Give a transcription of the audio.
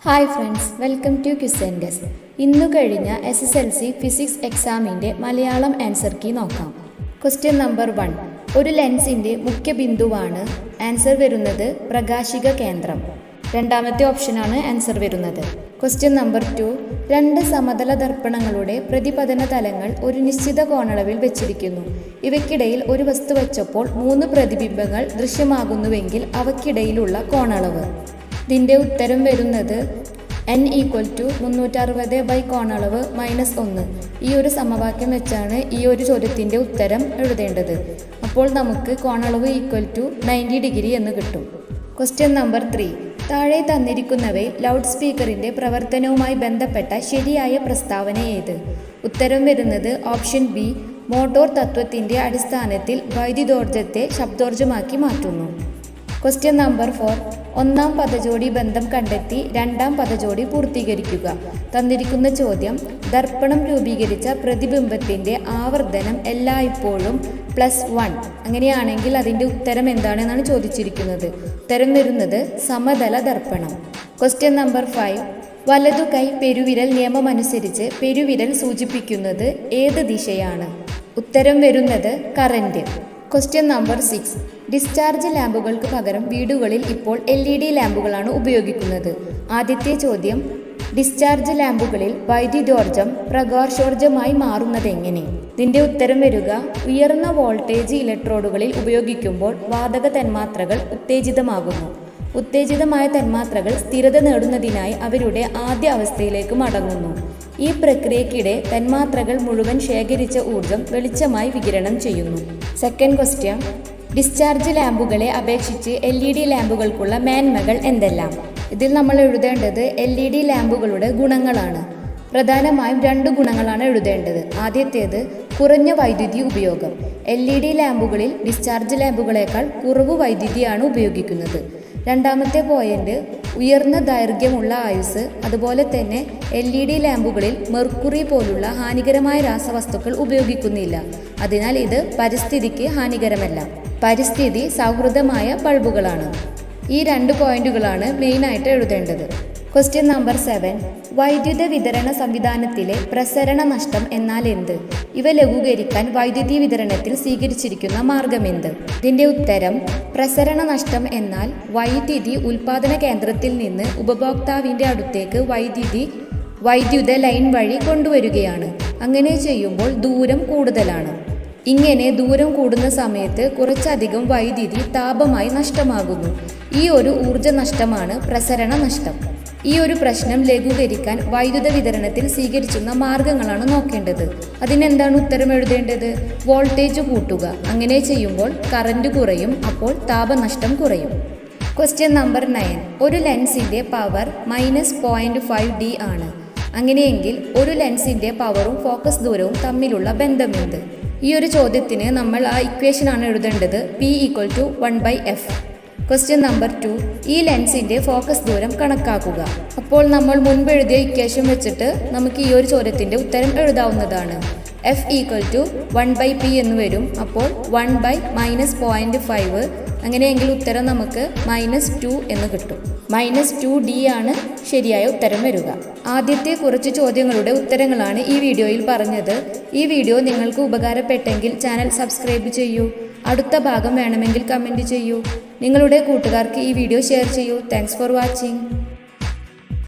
Hi friends, welcome to ക്വിസെൻഡസ്. ഇന്നു കഴിഞ്ഞ SSLC ഫിസിക്സ് എക്സാമിൻ്റെ മലയാളം ആൻസർ കീ നോക്കാം. Question number 1. ഒരു ലെൻസിൻ്റെ മുഖ്യ ബിന്ദുവാണ്. ആൻസർ വരുന്നത് പ്രകാശിക കേന്ദ്രം. രണ്ടാമത്തെ ഓപ്ഷനാണ് ആൻസർ വരുന്നത്. Question number 2. രണ്ട് സമതല ദർപ്പണങ്ങളുടെ പ്രതിപതന തലങ്ങൾ ഒരു നിശ്ചിത കോണളവിൽ വെച്ചിരിക്കുന്നു. ഇവയ്ക്കിടയിൽ ഒരു വസ്തു വച്ചപ്പോൾ 3 പ്രതിബിംബങ്ങൾ ദൃശ്യമാകുന്നുവെങ്കിൽ അവയ്ക്കിടയിലുള്ള കോണളവ്. ഇതിൻ്റെ ഉത്തരം വരുന്നത് n = 360 കോണളവ് -1. ഈ ഒരു സമവാക്യം വെച്ചാണ് ഈ ഒരു ചോദ്യത്തിൻ്റെ ഉത്തരം എഴുതേണ്ടത്. അപ്പോൾ നമുക്ക് കോണളവ് = 90 ഡിഗ്രി എന്ന് കിട്ടും. Question number 3. താഴെ തന്നിരിക്കുന്നവയിൽ ലൗഡ് സ്പീക്കറിൻ്റെ പ്രവർത്തനവുമായി ബന്ധപ്പെട്ട ശരിയായ പ്രസ്താവന ഏത്? ഉത്തരം വരുന്നത് ഓപ്ഷൻ ബി. മോട്ടോർ തത്വത്തിൻ്റെ അടിസ്ഥാനത്തിൽ വൈദ്യുതോർജ്ജത്തെ ശബ്ദോർജ്ജമാക്കി മാറ്റുന്നു. Question number 4. ഒന്നാം പദജോടി ബന്ധം കണ്ടെത്തി രണ്ടാം പദജോടി പൂർത്തീകരിക്കുക. തന്നിരിക്കുന്ന ചോദ്യം: ദർപ്പണം രൂപീകരിച്ച പ്രതിബിംബത്തിൻ്റെ ആവർത്തനം എല്ലായ്പ്പോഴും +1. അങ്ങനെയാണെങ്കിൽ അതിൻ്റെ ഉത്തരം എന്താണെന്നാണ് ചോദിച്ചിരിക്കുന്നത്. ഉത്തരം വരുന്നത് സമതല ദർപ്പണം. Question number 5. വലതു കൈ പെരുവിരൽ നിയമമനുസരിച്ച് പെരുവിരൽ സൂചിപ്പിക്കുന്നത് ഏത് ദിശയാണ്? ഉത്തരം വരുന്നത് കറന്റ്. Question number 6. ഡിസ്ചാർജ് ലാമ്പുകൾക്ക് പകരം വീടുകളിൽ ഇപ്പോൾ LED ലാമ്പുകളാണ് ഉപയോഗിക്കുന്നത്. ആദ്യത്തെ ചോദ്യം: ഡിസ്ചാർജ് ലാമ്പുകളിൽ വൈദ്യുതോർജ്ജം പ്രകാശോർജ്ജമായി മാറുന്നതെങ്ങനെ? ഇതിൻ്റെ ഉത്തരം വരിക ഉയർന്ന വോൾട്ടേജ് ഇലക്ട്രോഡുകളിൽ ഉപയോഗിക്കുമ്പോൾ വാതക തന്മാത്രകൾ ഉത്തേജിതമാകുന്നു. ഉത്തേജിതമായ തന്മാത്രകൾ സ്ഥിരത നേടുന്നതിനായി അവരുടെ ആദ്യ അവസ്ഥയിലേക്ക് മടങ്ങുന്നു. ഈ പ്രക്രിയക്കിടെ തന്മാത്രകൾ മുഴുവൻ ശേഖരിച്ച ഊർജം വെളിച്ചമായി വികിരണം ചെയ്യുന്നു. സെക്കൻഡ് ക്വസ്റ്റ്യൻ: ഡിസ്ചാർജ് ലാമ്പുകളെ അപേക്ഷിച്ച് LED ലാമ്പുകൾക്കുള്ള മേന്മകൾ എന്തെല്ലാം? ഇതിൽ നമ്മൾ എഴുതേണ്ടത് LED ലാമ്പുകളുടെ ഗുണങ്ങളാണ്. പ്രധാനമായും 2 ഗുണങ്ങളാണ് എഴുതേണ്ടത്. ആദ്യത്തേത് കുറഞ്ഞ വൈദ്യുതി ഉപയോഗം. LED ലാമ്പുകളിൽ ഡിസ്ചാർജ് ലാമ്പുകളേക്കാൾ കുറവ് വൈദ്യുതിയാണ് ഉപയോഗിക്കുന്നത്. രണ്ടാമത്തെ പോയിന്റ് ഉയർന്ന ദൈർഘ്യമുള്ള ആയുസ്. അതുപോലെ തന്നെ LED ലാമ്പുകളിൽ മെർക്കുറി പോലുള്ള ഹാനികരമായ രാസവസ്തുക്കൾ ഉപയോഗിക്കുന്നില്ല. അതിനാൽ ഇത് പരിസ്ഥിതിക്ക് ഹാനികരമല്ല. പരിസ്ഥിതി സൗഹൃദമായ ബൾബുകളാണ്. ഈ 2 പോയിന്റുകളാണ് മെയിനായിട്ട് എഴുതേണ്ടത്. Question number 7. വൈദ്യുത വിതരണ സംവിധാനത്തിലെ പ്രസരണ നഷ്ടം എന്നാൽ എന്ത്? ഇവ ലഘൂകരിക്കാൻ വൈദ്യുതി വിതരണത്തിൽ സ്വീകരിച്ചിരിക്കുന്ന മാർഗമെന്ത്? ഇതിൻ്റെ ഉത്തരം പ്രസരണ നഷ്ടം എന്നാൽ വൈദ്യുതി ഉൽപാദന കേന്ദ്രത്തിൽ നിന്ന് ഉപഭോക്താവിൻ്റെ അടുത്തേക്ക് വൈദ്യുത ലൈൻ വഴി കൊണ്ടുവരികയാണ്. അങ്ങനെ ചെയ്യുമ്പോൾ ദൂരം കൂടുതലാണ്. ഇങ്ങനെ ദൂരം കൂടുന്ന സമയത്ത് കുറച്ചധികം വൈദ്യുതി താപമായി നഷ്ടമാകുന്നു. ഈ ഒരു ഊർജ്ജ നഷ്ടമാണ് പ്രസരണ നഷ്ടം. ഈ ഒരു പ്രശ്നം ലഘൂകരിക്കാൻ വൈദ്യുത വിതരണത്തിൽ സ്വീകരിക്കുന്ന മാർഗങ്ങളാണ് നോക്കേണ്ടത്. അതിനെന്താണ് ഉത്തരം എഴുതേണ്ടത്? വോൾട്ടേജ് കൂട്ടുക. അങ്ങനെ ചെയ്യുമ്പോൾ കറന്റ് കുറയും, അപ്പോൾ താപനഷ്ടം കുറയും. Question number 9. ഒരു ലെൻസിൻ്റെ പവർ -0.5 D ആണ്. അങ്ങനെയെങ്കിൽ ഒരു ലെൻസിൻ്റെ പവറും ഫോക്കസ് ദൂരവും തമ്മിലുള്ള ബന്ധമെന്ത്? ഈ ഒരു ചോദ്യത്തിന് നമ്മൾ ആ ഇക്വേഷനാണ് എഴുതേണ്ടത്. P = 1/f. Question number 2. ഈ ലെൻസിൻ്റെ ഫോക്കസ് ദൂരം കണക്കാക്കുക. അപ്പോൾ നമ്മൾ മുൻപ് എഴുതിയ ഇക്വേഷൻ വെച്ചിട്ട് നമുക്ക് ഈ ഒരു ചോദ്യത്തിൻ്റെ ഉത്തരം എഴുതാവുന്നതാണ്. F = 1/p എന്ന് വരും. അപ്പോൾ 1/-0.5. അങ്ങനെയെങ്കിൽ ഉത്തരം നമുക്ക് -2 എന്ന് കിട്ടും. -2D ആണ് ശരിയായ ഉത്തരം വരിക. ആദ്യത്തെ കുറച്ച് ചോദ്യങ്ങളുടെ ഉത്തരങ്ങളാണ് ഈ വീഡിയോയിൽ പറഞ്ഞത്. ഈ വീഡിയോ നിങ്ങൾക്ക് ഉപകാരപ്പെട്ടെങ്കിൽ ചാനൽ സബ്സ്ക്രൈബ് ചെയ്യൂ. അടുത്ത ഭാഗം വേണമെങ്കിൽ കമൻറ്റ് ചെയ്യൂ. നിങ്ങളുടെ കൂട്ടുകാർക്ക് ഈ വീഡിയോ ഷെയർ ചെയ്യൂ. Thanks for watching.